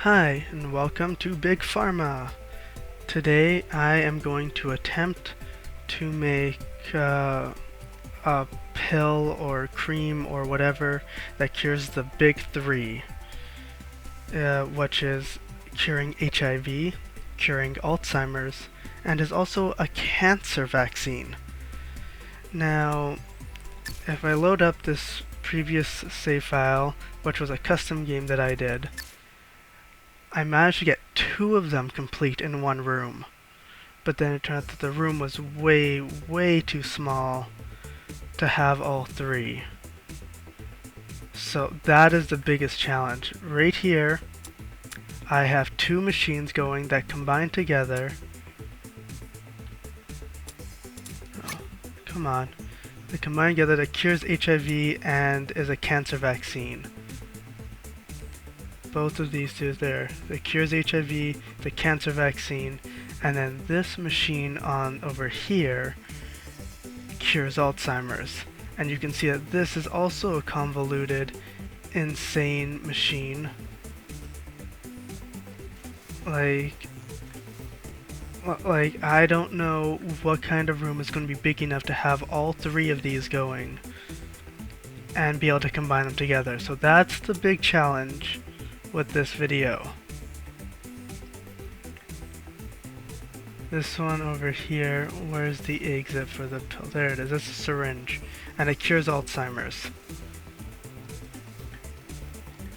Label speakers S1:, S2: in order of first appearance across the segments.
S1: Hi, and welcome to Big Pharma. Today I am going to attempt to make a pill or cream or whatever that cures the big three, which is curing HIV, curing Alzheimer's, and is also a cancer vaccine. Now, if I load up this previous save file, which was a custom game that I did, I managed to get 2 of them complete in one room. But then it turned out that the room was way too small to have all 3. So that is the biggest challenge. Right here, I have 2 machines going that combine together. Oh, come on. They combine together that cures HIV and is a cancer vaccine. Both of these two there. That cures HIV, the cancer vaccine, and then this machine on over here cures Alzheimer's. And you can see that this is also a convoluted, insane machine. Like I don't know what kind of room is going to be big enough to have all 3 of these going and be able to combine them together. So that's the big challenge with this video. This one over here, where's the exit for the pill? There it is, it's a syringe, and it cures Alzheimer's.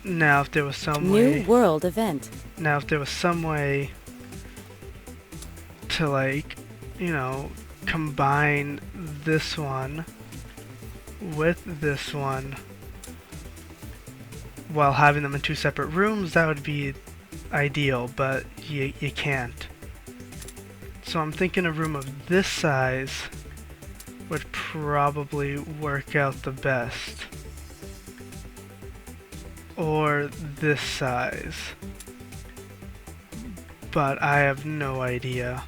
S1: Now if there was some way...
S2: New world event.
S1: Now if there was some way to, like, you know, combine this one with this one while having them in 2 separate rooms, that would be ideal, but you can't. So I'm thinking a room of this size would probably work out the best. Or this size. But I have no idea.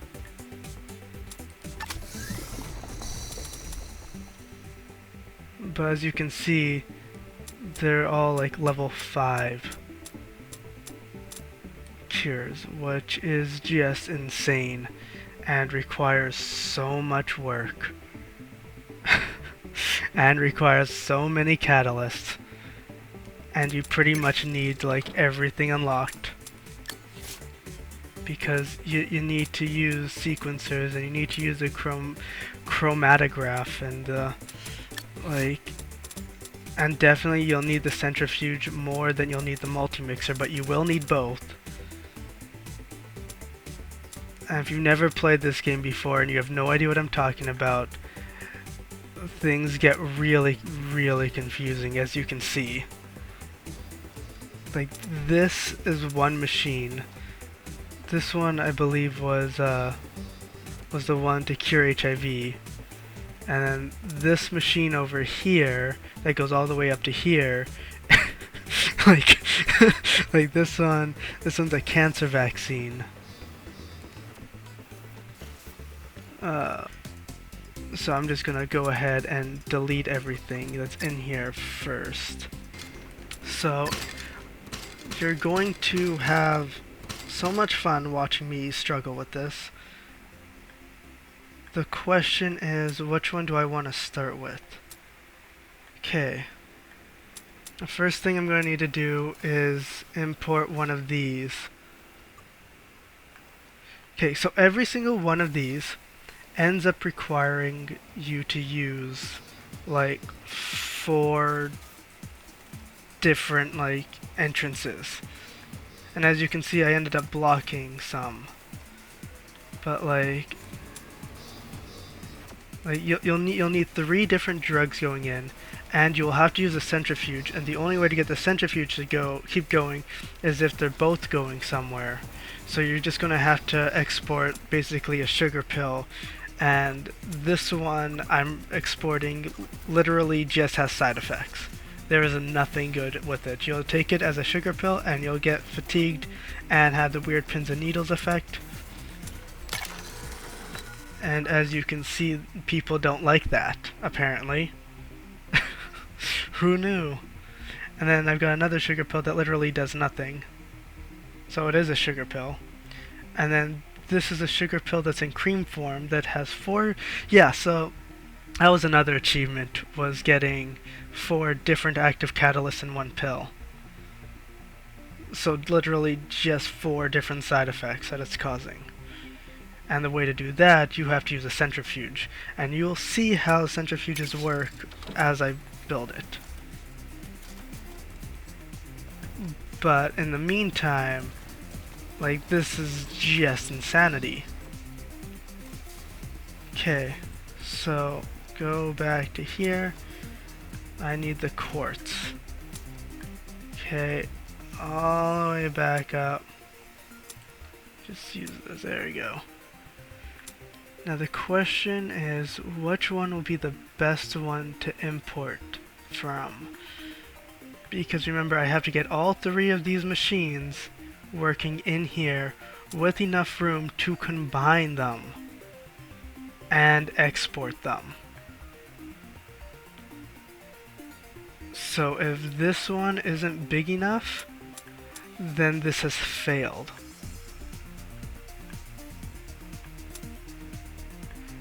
S1: But as you can see, they're all like level 5 cures, which is just insane and requires so much work and requires so many catalysts, and you pretty much need like everything unlocked because you need to use sequencers and you need to use a chromatograph and and definitely you'll need the centrifuge more than you'll need the multi-mixer, but you will need both. And if you've never played this game before and you have no idea what I'm talking about, things get really confusing, as you can see. Like, this is one machine. This one, I believe, was the one to cure HIV. And then this machine over here that goes all the way up to here, like like this one's a cancer vaccine. So I'm just gonna go ahead and delete everything that's in here first. So you're going to have so much fun watching me struggle with this. The question is, which one do I want to start with? Okay. The first thing I'm going to need to do is import one of these. Okay, so every single one of these ends up requiring you to use like 4 different like entrances. And as you can see, I ended up blocking some. But you'll need 3 different drugs going in, and you'll have to use a centrifuge, and the only way to get the centrifuge to keep going is if they're both going somewhere. So you're just gonna have to export basically a sugar pill, and this one I'm exporting literally just has side effects. There is nothing good with it. You'll take it as a sugar pill and you'll get fatigued and have the weird pins and needles effect. And as you can see, people don't like that, apparently. Who knew? And then I've got another sugar pill that literally does nothing. So it is a sugar pill. And then this is a sugar pill that's in cream form that has 4. Yeah, so that was another achievement, was getting 4 different active catalysts in one pill. So literally just 4 different side effects that it's causing. And the way to do that, you have to use a centrifuge. And you'll see how centrifuges work as I build it. But in the meantime, like, this is just insanity. Okay, so go back to here. I need the quartz. Okay, all the way back up. Just use this, there we go. Now the question is, which one will be the best one to import from? Because remember, I have to get all 3 of these machines working in here with enough room to combine them and export them. So if this one isn't big enough, then this has failed.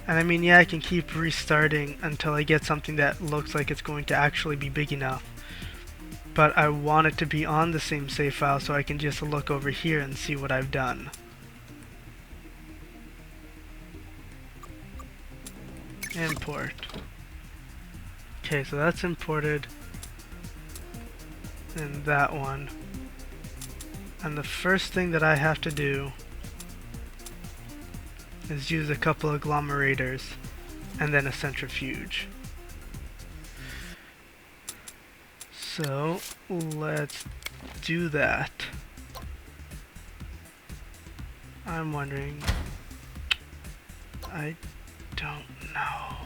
S1: And I mean, yeah, I can keep restarting until I get something that looks like it's going to actually be big enough. But I want it to be on the same save file so I can just look over here and see what I've done. Import. Okay, so that's imported. And that one. And the first thing that I have to do is use a couple of agglomerators and then a centrifuge. So let's do that. I'm wondering, I don't know.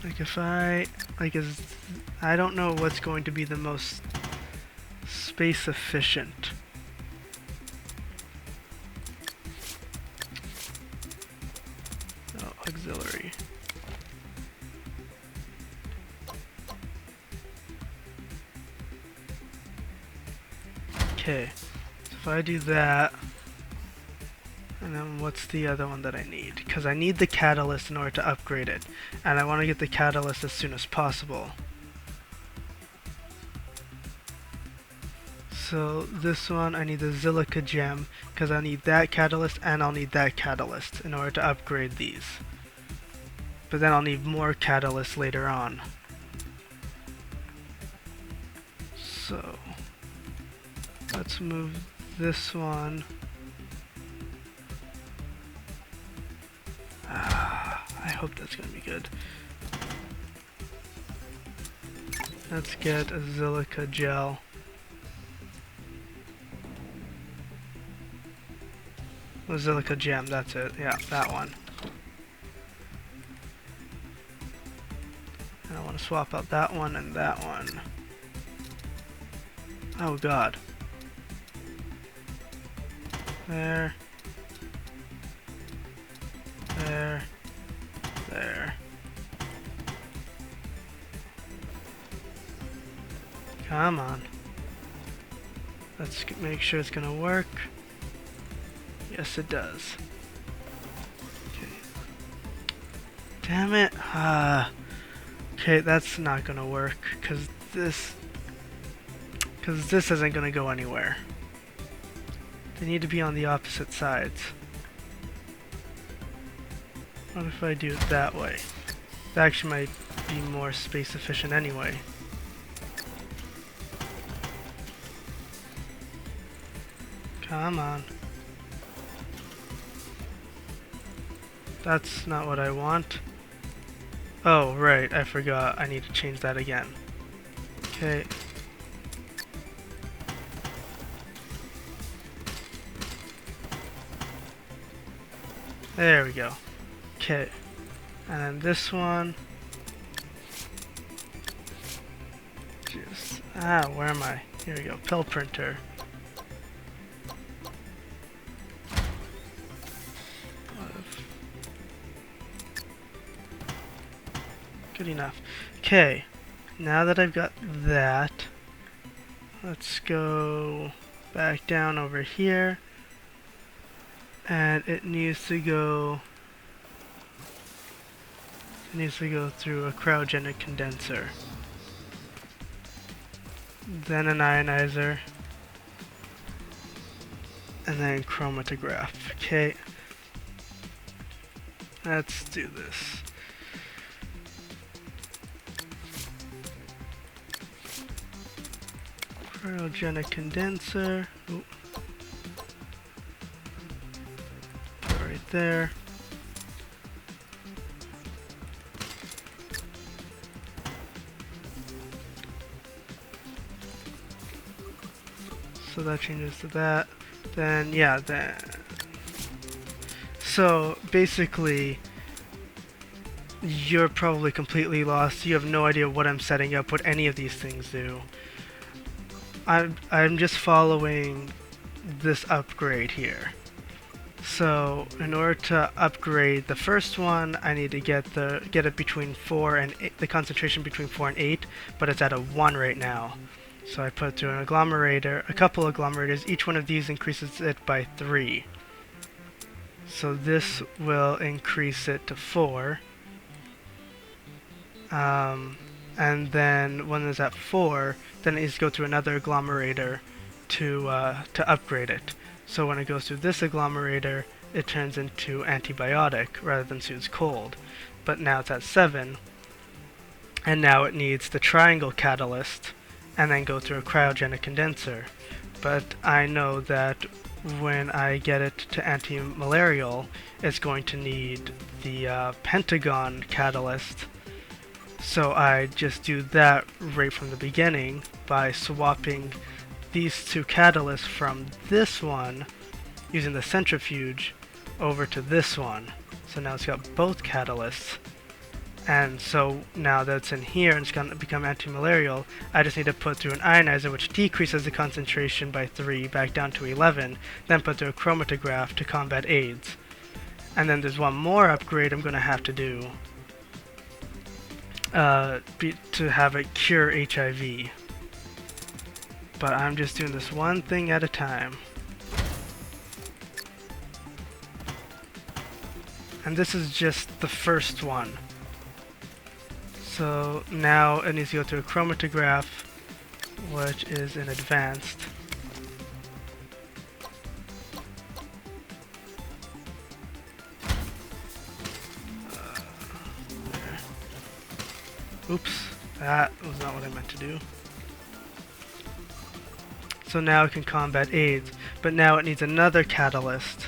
S1: Like if I don't know what's going to be the most space efficient. Oh, auxiliary. Okay, so if I do that, and then what's the other one that I need? Because I need the catalyst in order to upgrade it, and I want to get the catalyst as soon as possible. So this one, I need the silica gem, because I need that catalyst and I'll need that catalyst in order to upgrade these. But then I'll need more catalysts later on. So let's move this one. I hope that's gonna be good. Let's get a silica gel. A silica gem, that's it. Yeah, that one. And I want to swap out that one and that one. Oh god. There. There. There. Come on. Let's make sure it's gonna work. Yes, it does. Okay. Damn it. Okay, that's not gonna work, because this isn't gonna go anywhere. They need to be on the opposite sides. What if I do it that way? That actually might be more space efficient anyway. Come on. That's not what I want. Oh, right, I forgot. I need to change that again. Okay. There we go. Okay. And then this one. Just, where am I? Here we go. Pill printer. good enough. Okay, now that I've got that, let's go back down over here, and it needs to go through a cryogenic condenser, then an ionizer, and then chromatograph. Okay, let's do this. Cryogenic condenser. Ooh. Right there. So that changes to that. Then, yeah, then. So basically, you're probably completely lost. You have no idea what I'm setting up, what any of these things do. I'm just following this upgrade here. So in order to upgrade the first one, I need to get it between 4 and 8, the concentration between 4 and 8, but it's at a 1 right now. So I put it through an agglomerator, a couple agglomerators. Each one of these increases it by 3. So this will increase it to 4. And then when it's at 4, then it needs to go through another agglomerator to upgrade it. So when it goes through this agglomerator, it turns into antibiotic rather than soothes cold. But now it's at 7, and now it needs the triangle catalyst, and then go through a cryogenic condenser. But I know that when I get it to anti-malarial, it's going to need the pentagon catalyst. So I just do that right from the beginning by swapping these two catalysts from this one using the centrifuge over to this one. So now it's got both catalysts. And so now that it's in here and it's going to become anti-malarial, I just need to put through an ionizer, which decreases the concentration by 3 back down to 11, then put through a chromatograph to combat AIDS. And then there's one more upgrade I'm going to have to do to have it cure HIV. But I'm just doing this one thing at a time. And this is just the first one. So now it needs to go through a chromatograph, which is in advanced. Oops, that was not what I meant to do. So now it can combat AIDS, but now it needs another catalyst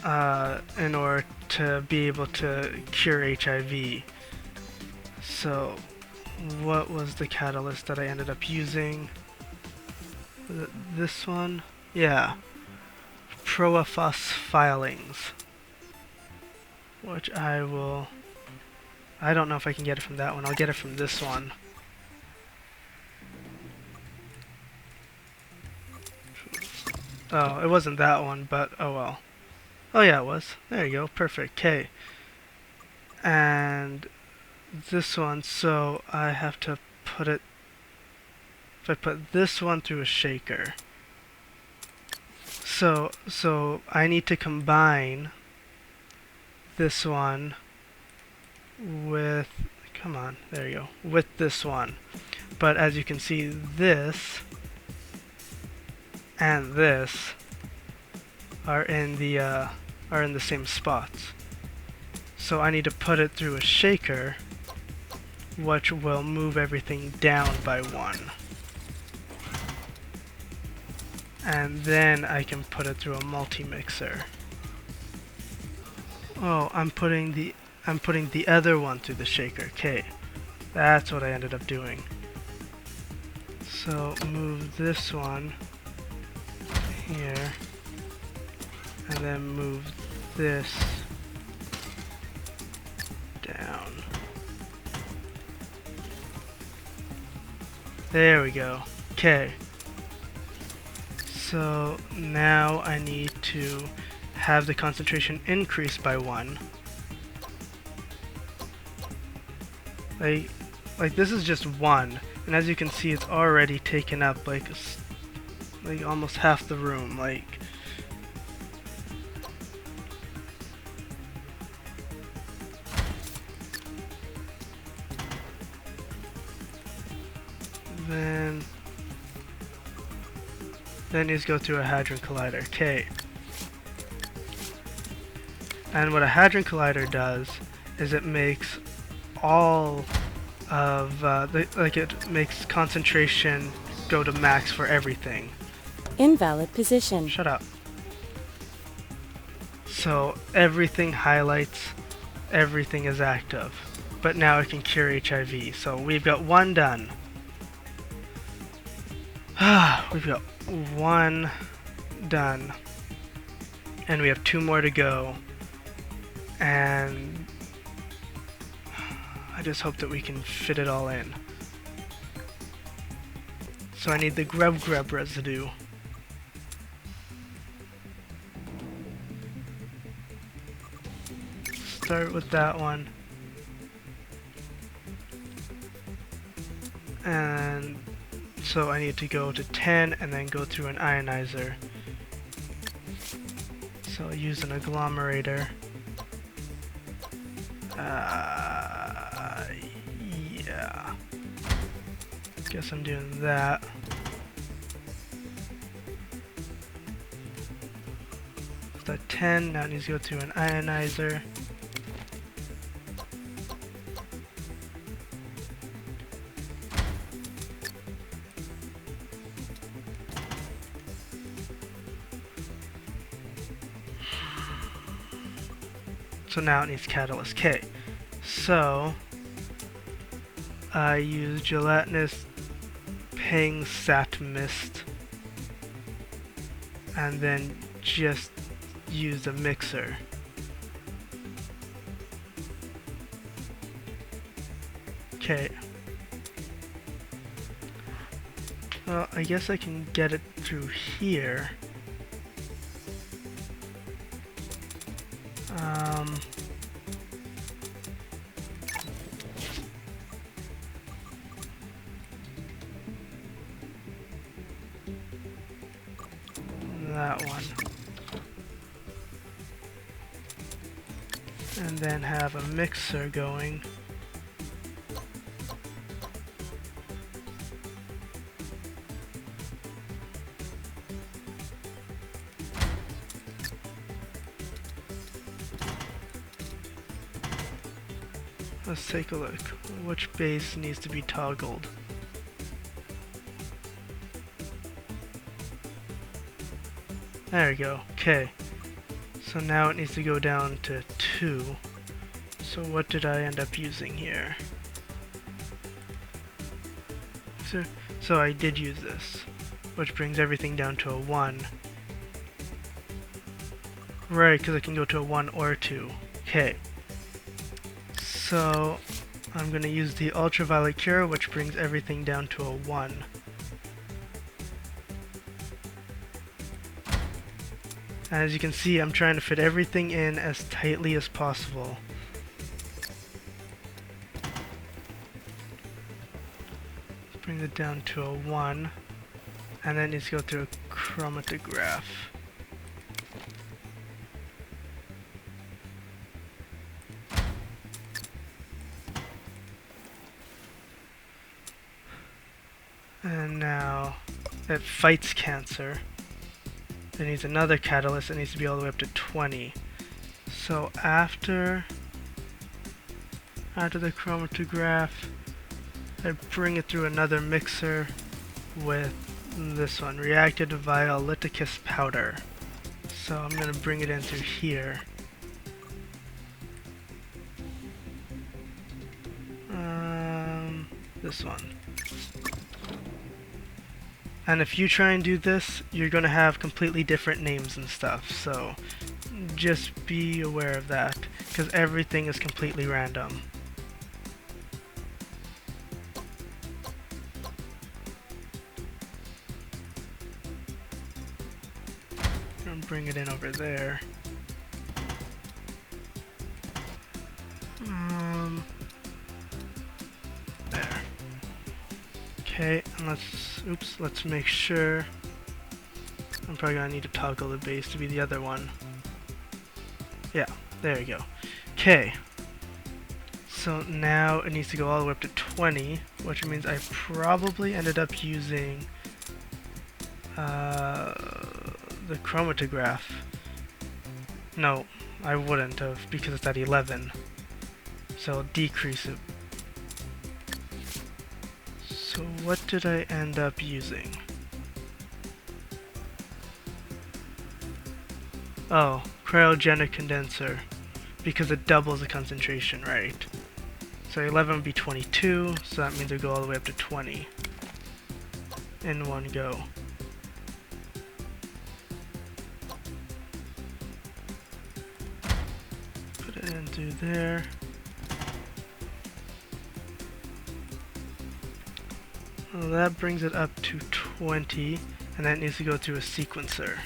S1: in order to be able to cure HIV. So what was the catalyst that I ended up using? Was it this one? Yeah. Proaphosphylings. Which I don't know if I can get it from that one. I'll get it from this one. Oh, it wasn't that one, but oh well. Oh yeah, it was. There you go. Perfect. Okay. And this one, so I have to put it... If I put this one through a shaker. So I need to combine this one with... Come on, there you go. With this one. But as you can see, this and this are in the same spots. So I need to put it through a shaker, which will move everything down by 1. And then I can put it through a multi-mixer. Oh, I'm putting the other one through the shaker. Okay, that's what I ended up doing. So move this one here, and then move this down. There we go. Okay. So now I need to have the concentration increase by 1. Like this is just one, and as you can see, it's already taken up like almost half the room. Like, then you just go through a hadron collider. Okay. And what a hadron collider does is it makes all of it makes concentration go to max for everything.
S2: Invalid position.
S1: Shut up. So everything highlights, everything is active. But now it can cure HIV. So we've got one done. We've got one done. And we have 2 more to go. And I just hope that we can fit it all in. So I need the grub residue. Start with that one. And so I need to go to 10 and then go through an ionizer. So I'll use an agglomerator. Yeah. Guess I'm doing that. So 10, now it needs to go through an ionizer. So now it needs catalyst K. So I use gelatinous ping sat mist and then just use a mixer. Okay. Well, I guess I can get it through here. That one. And then have a mixer going. Let's take a look. Which base needs to be toggled? There we go. Okay. So now it needs to go down to 2. So what did I end up using here? So I did use this, which brings everything down to a 1. Right, because it can go to a 1 or 2. Okay. So I'm going to use the ultraviolet cure, which brings everything down to a 1. And as you can see, I'm trying to fit everything in as tightly as possible. Bring it down to a 1. And then it needs to go through a chromatograph. And now it fights cancer. It needs another catalyst. It needs to be all the way up to 20. So after the chromatograph, I bring it through another mixer with this one, reacted violeticus powder. So I'm going to bring it in through here. This one. And if you try and do this, you're going to have completely different names and stuff, so just be aware of that, because everything is completely random. I'm going to bring it in over there. Okay, and let's make sure. I'm probably gonna need to toggle the base to be the other one. Yeah, there we go. Okay. So now it needs to go all the way up to 20, which means I probably ended up using the chromatograph. No, I wouldn't have, because it's at 11. So I'll decrease it. So what did I end up using? Oh, cryogenic condenser, because it doubles the concentration, right? So 11 would be 22, so that means it would go all the way up to 20 in one go. Put it into there. Well, that brings it up to 20, and that needs to go through a sequencer.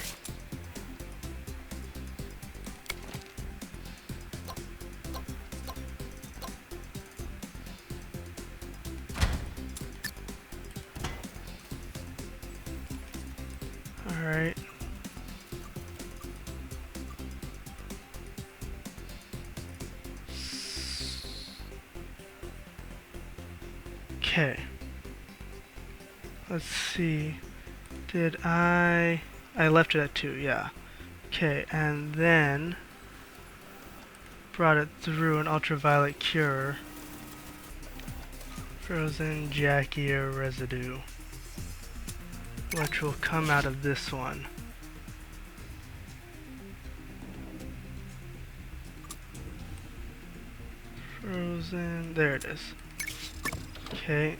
S1: Alright. Okay. Let's see. Did I left it at 2, yeah. Okay, and then brought it through an ultraviolet cure. Frozen Jackier residue, which will come out of this one. Frozen, there it is. Okay.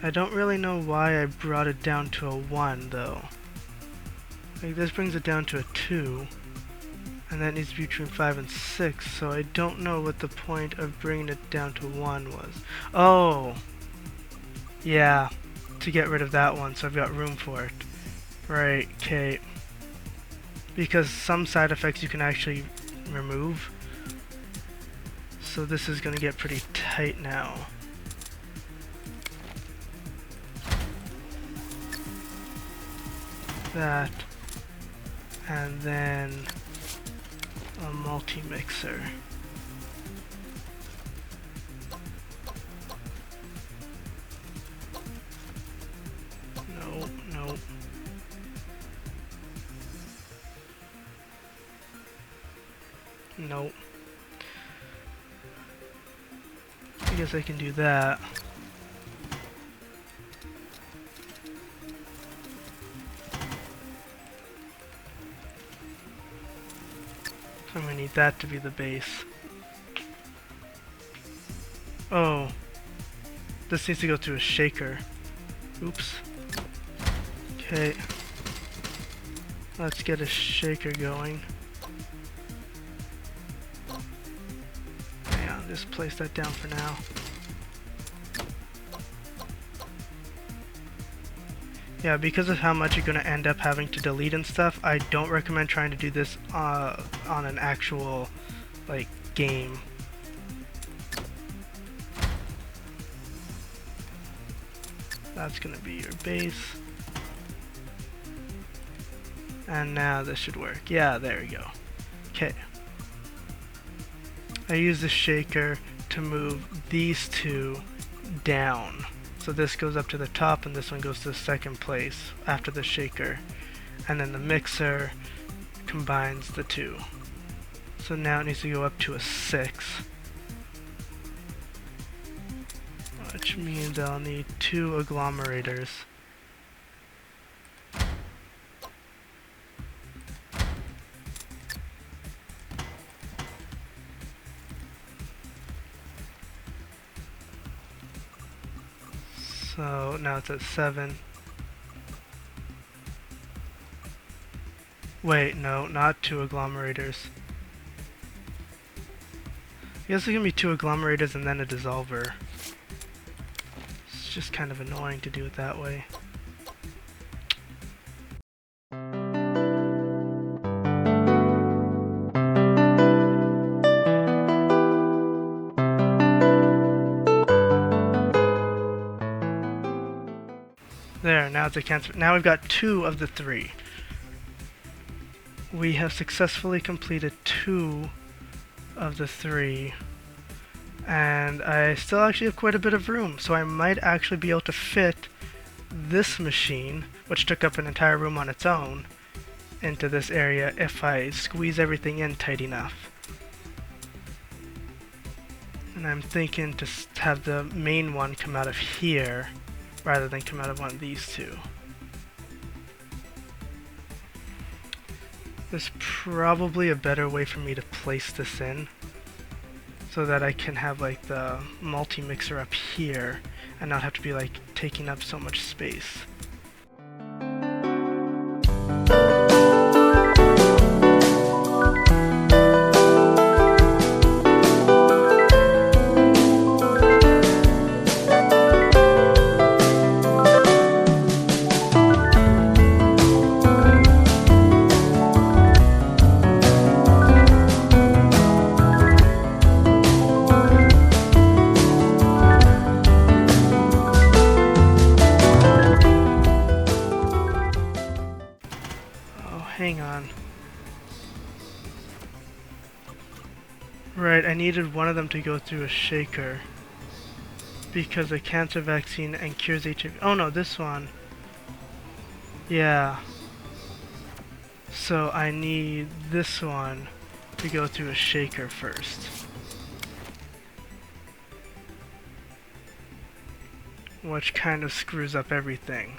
S1: I don't really know why I brought it down to a 1 though. Like this brings it down to a 2, and that needs to be between 5 and 6, so I don't know what the point of bringing it down to 1 was. Oh! Yeah, to get rid of that one, so I've got room for it. Right, okay. Because some side effects you can actually remove. So this is gonna get pretty tight now. That, and then a multi-mixer. No, no. Nope. I guess I can do that. I'm gonna need that to be the base. Oh. This needs to go through a shaker. Oops. Okay. Let's get a shaker going. Yeah, just place that down for now. Yeah, because of how much you're going to end up having to delete and stuff, I don't recommend trying to do this on an actual, like, game. That's going to be your base. And now this should work. Yeah, there we go. Okay. I use the shaker to move these two down. So this goes up to the top and this one goes to the second place after the shaker. And then the mixer combines the two. So now it needs to go up to a 6. Which means I'll need 2 agglomerators. So now it's at 7. Wait, no, not 2 agglomerators. I guess it's gonna be 2 agglomerators and then a dissolver. It's just kind of annoying to do it that way. There, now it's a cancer. Now we've got 2 of the 3. We have successfully completed 2 of the 3. And I still actually have quite a bit of room, so I might actually be able to fit this machine, which took up an entire room on its own, into this area if I squeeze everything in tight enough. And I'm thinking to have the main one come out of here rather than come out of one of these two. There's probably a better way for me to place this in so that I can have like the multi-mixer up here and not have to be like taking up so much space. Hang on. Right, I needed one of them to go through a shaker because a cancer vaccine and cures HIV. Oh no, this one. Yeah. So I need this one to go through a shaker first. Which kind of screws up everything.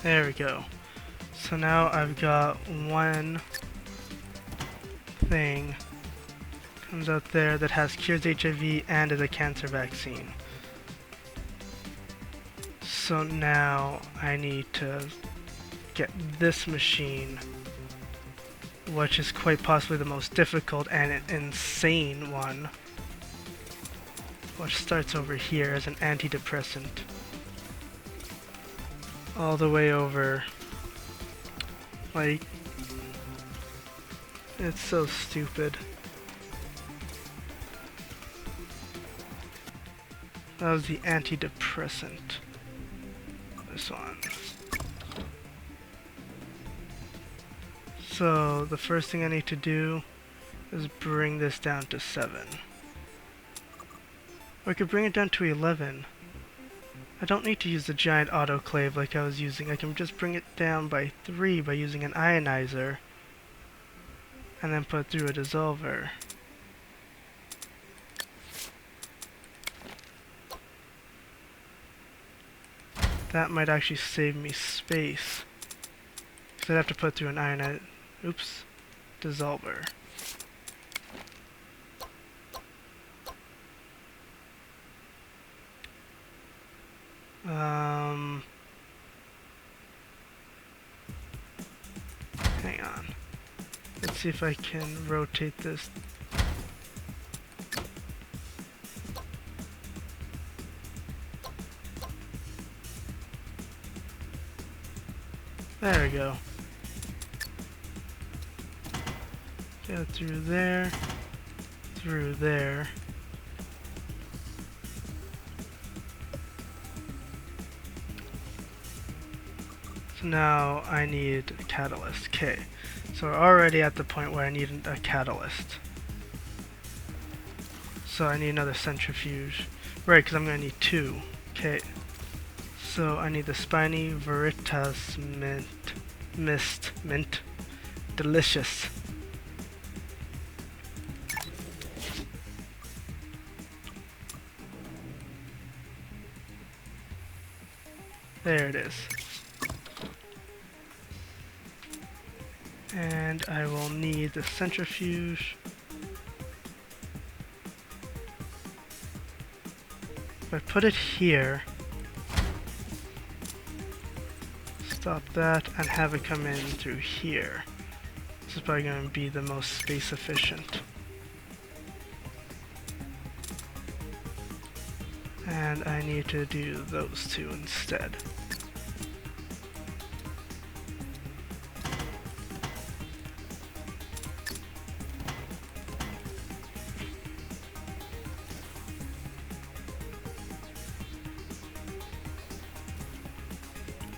S1: There we go. So now I've got one thing comes out there that has cures HIV and is a cancer vaccine. So now I need to get this machine, which is quite possibly the most difficult and insane one, which starts over here as an antidepressant. All the way over. Like, it's so stupid. That was the antidepressant. This one. So the first thing I need to do is bring this down to 7. Or I could bring it down to 11. I don't need to use the giant autoclave like I was using. I can just bring it down by 3 by using an ionizer and then put it through a dissolver. That might actually save me space, because I'd have to put it through an ionizer. Oops. Dissolver. Hang on. Let's see if I can rotate this. There we go. Go through there, through there. So now I need a catalyst. Okay, so we're already at the point where I need a catalyst. So I need another centrifuge. Right, because I'm going to need 2. Okay, so I need the Spiny Veritas Mint. Delicious. There it is. And I will need the centrifuge. If I put it here, stop that, and have it come in through here. This is probably going to be the most space efficient. And I need to do those two instead.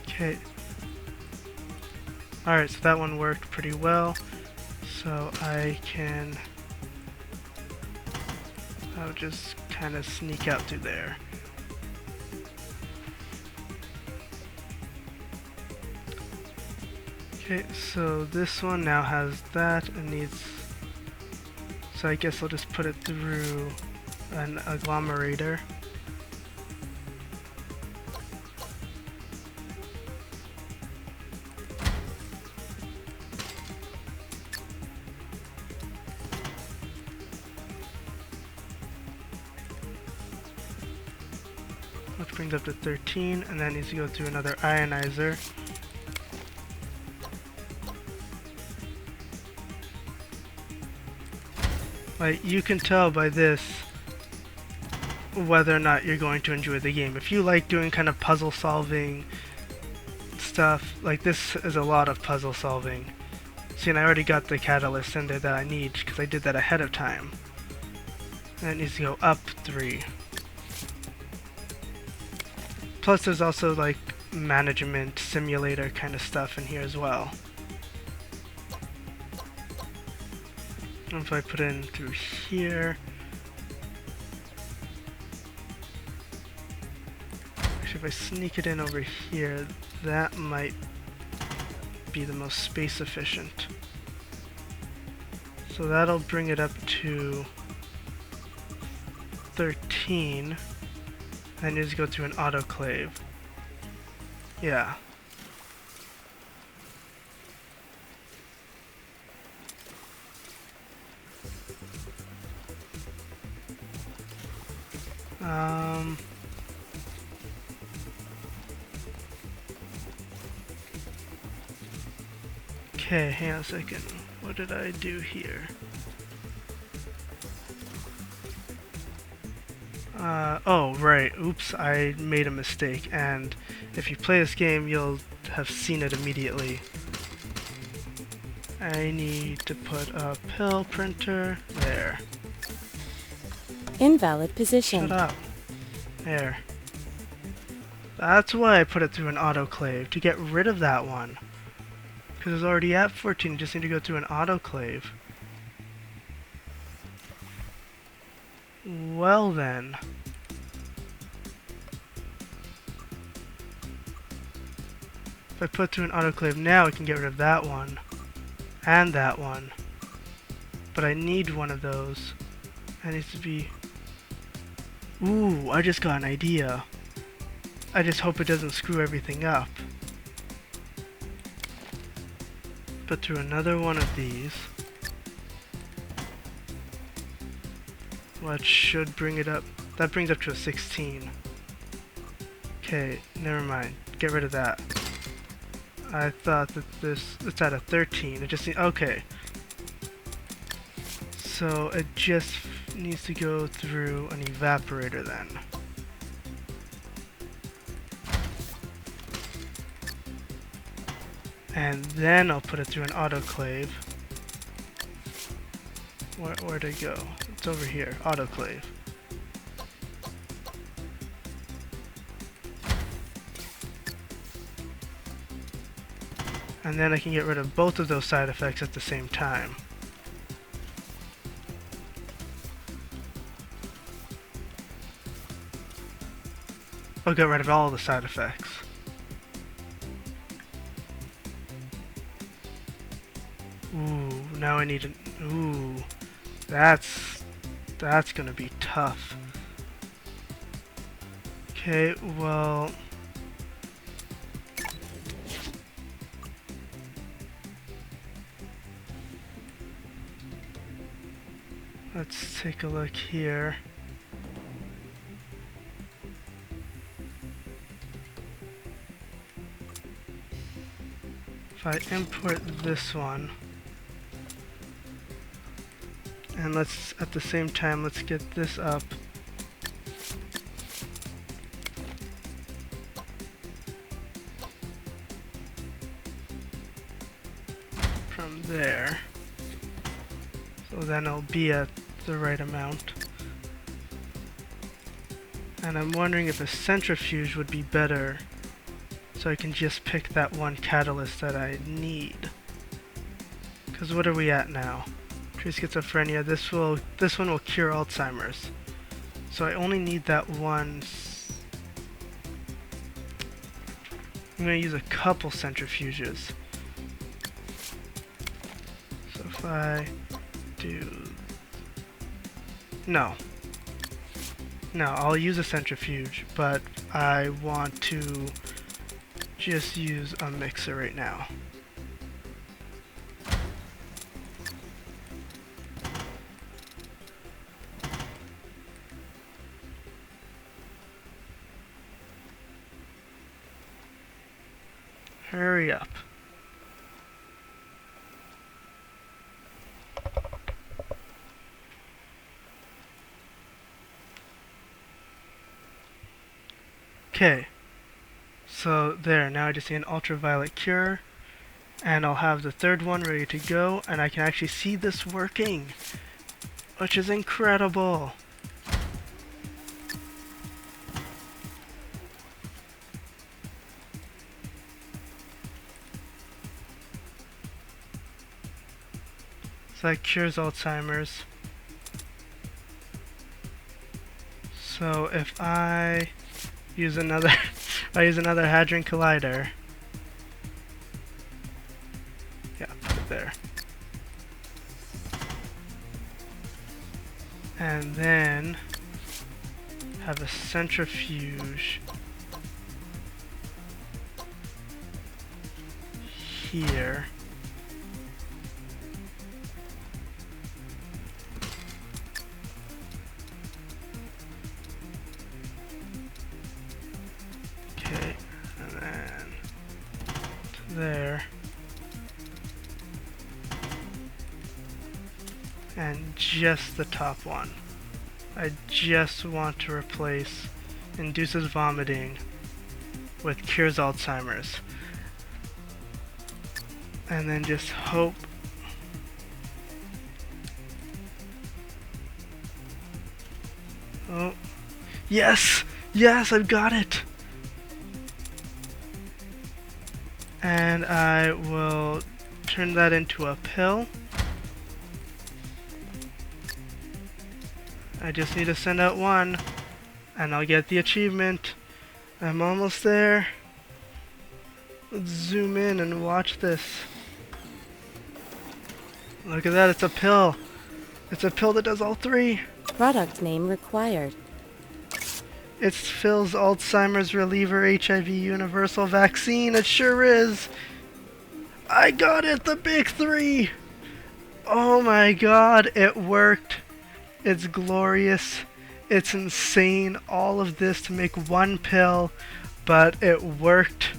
S1: Okay. Alright, so that one worked pretty well. So I'll just kind of sneak out through there. Okay, so this one now has that and needs, so I guess I'll just put it through an agglomerator. Which brings up to 13, and then needs to go through another ionizer. Like, you can tell by this whether or not you're going to enjoy the game. If you like doing kind of puzzle solving stuff, like this is a lot of puzzle solving. See, and I already got the catalyst in there that I need because I did that ahead of time. And it needs to go up 3. Plus there's also like management simulator kind of stuff in here as well. And if I put it in through here, actually if I sneak it in over here, that might be the most space efficient. So that'll bring it up to 13. Then you just go through an autoclave. Yeah. Okay, hang on a second. What did I do here? Oh, right. Oops, I made a mistake. And if you play this game, you'll have seen it immediately. I need to put a pill printer there.
S2: Invalid position.
S1: Shut up. There. That's why I put it through an autoclave, to get rid of that one. Because it's already at 14, you just need to go through an autoclave. Well then. If I put through an autoclave now, I can get rid of that one. And that one. But I need one of those. That needs to be... Ooh, I just got an idea. I just hope it doesn't screw everything up. Put through another one of these. What should bring it up? That brings up to a 16. Okay, never mind. Get rid of that. I thought that it's at a 13. It just okay. So it just needs to go through an evaporator then. And then I'll put it through an autoclave. Where'd it go? It's over here. Autoclave. And then I can get rid of both of those side effects at the same time. I'll get rid of all the side effects. Ooh, now I need an... Ooh, that's gonna be tough. Okay, well... Let's take a look here. If I import this one, and let's, at the same time, let's get this up. From there. So then it'll be at the right amount. And I'm wondering if a centrifuge would be better, so I can just pick that one catalyst that I need. Because what are we at now? Treat schizophrenia. This one will cure Alzheimer's. So I only need that one. I'm going to use a couple centrifuges. So if I do... No, I'll use a centrifuge, but I want to just use a mixer right now. Hurry up. Okay, so there, now I just see an ultraviolet cure, and I'll have the third one ready to go, and I can actually see this working, which is incredible. So that cures Alzheimer's. So if I use another hadron collider. Yeah, put it there. And then have a centrifuge here. Okay, and then to there. And just the top one. I just want to replace induces vomiting with cures Alzheimer's. And then just hope. Oh, yes! Yes, I've got it! And I will turn that into a pill. I just need to send out one, and I'll get the achievement. I'm almost there. Let's zoom in and watch this. Look at that, it's a pill. It's a pill that does all three.
S2: Product name required.
S1: It's Phil's Alzheimer's Reliever HIV Universal Vaccine. It sure is. I got it, the big three. Oh my god, it worked. It's glorious. It's insane. All of this to make one pill, but it worked.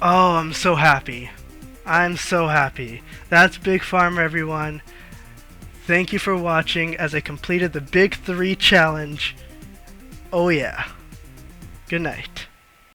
S1: Oh, I'm so happy. I'm so happy. That's Big Pharma, everyone. Thank you for watching as I completed the Big 3 challenge. Oh yeah. Good night.